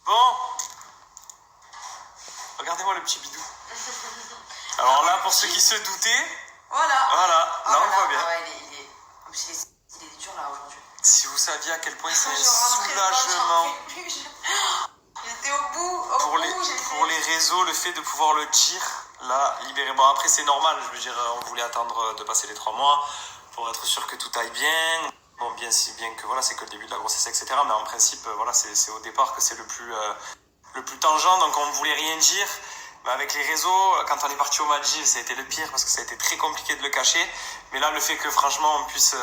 Bon, regardez-moi le petit bidou. Alors là, pour ceux qui se doutaient, voilà, là on voit bien. Ouais, il est dur là aujourd'hui. Si vous saviez à quel point c'est un soulagement. Il était au bout. Pour les réseaux, le fait de pouvoir le dire, là, libéré. Bon, après, c'est normal, je veux dire, on voulait attendre de passer les 3 mois pour être sûr que tout aille bien. Bon, bien que voilà, c'est que le début de la grossesse, etc. Mais en principe, voilà, c'est au départ que c'est le plus tangent, donc on ne voulait rien dire. Mais avec les réseaux, quand on est parti au Maldives, ça a été le pire parce que ça a été très compliqué de le cacher. Mais là, le fait que franchement, on puisse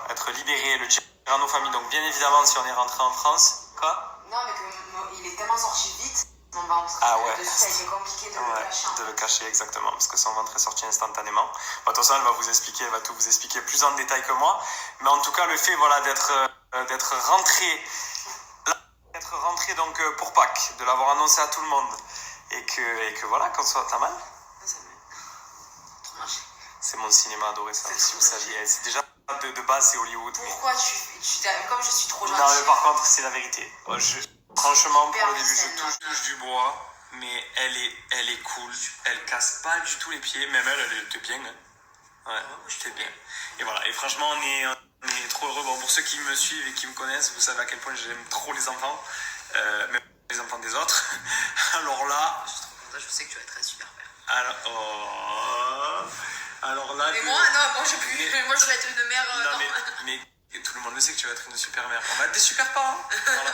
être libéré, le dire à nos familles. Donc, bien évidemment, si on est rentré en France, quoi ? Non, mais il est tellement sorti vite, mon ventre. Ah ouais. Ça a été compliqué de le cacher. De le cacher, exactement, parce que son ventre est sorti instantanément. Bon, de toute façon, elle va tout vous expliquer plus en détail que moi. Mais en tout cas, le fait d'être rentré donc pour Pâques, de l'avoir annoncé à tout le monde, et que voilà, qu'on soit... T'as mal ? Trop moche. C'est mon cinéma adoré, ça, si vous saviez. C'est déjà de base, c'est Hollywood. Pourquoi comme je suis trop gentille. Non, mais par contre, c'est la vérité. Franchement, pour le début, je touche du bois, mais elle est cool. Elle casse pas du tout les pieds. Même elle était bien. Hein. Ouais, j'étais bien. Et voilà. Et franchement, on est trop heureux. Bon, pour ceux qui me suivent et qui me connaissent, vous savez à quel point j'aime trop les enfants. Même les enfants des autres. Alors là... Je suis trop contente, je sais que tu vas être un super père. Alors là... Mais moi, non, moi je vais être une mère... non, mais tout le monde le sait que tu vas être une super mère. On va être des super parents. Voilà.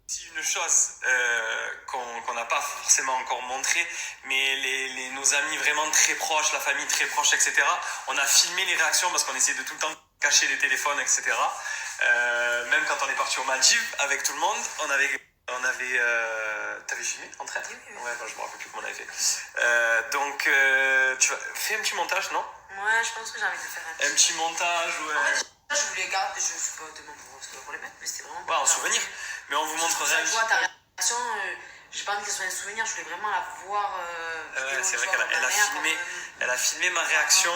Si une chose qu'on n'a pas forcément encore montré, mais nos amis vraiment très proches, la famille très proche, etc., on a filmé les réactions parce qu'on essayait de tout le temps cacher les téléphones, etc. Même quand on est parti aux Maldives avec tout le monde, on avait t'avais filmé en train? Oui. Ouais, je me rappelle plus comment on avait fait. Donc, tu fais un petit montage, non? Ouais, je pense que j'ai envie de faire un petit montage, ouais. En fait, je voulais garder, je peux demander pour les mettre, mais c'était vraiment... Ouais, en souvenir. Mais on vous montrerait... Je vois ta réaction, j'ai pas envie que ce soit un souvenir, je voulais vraiment la voir... ouais, c'est vrai qu'elle a filmé ma réaction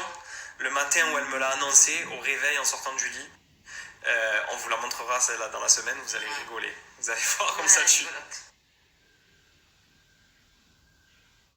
le matin où elle me l'a annoncé, au réveil en sortant du lit. On vous la montrera celle-là dans la semaine, vous allez rigoler. Vous allez voir comme ça dessus.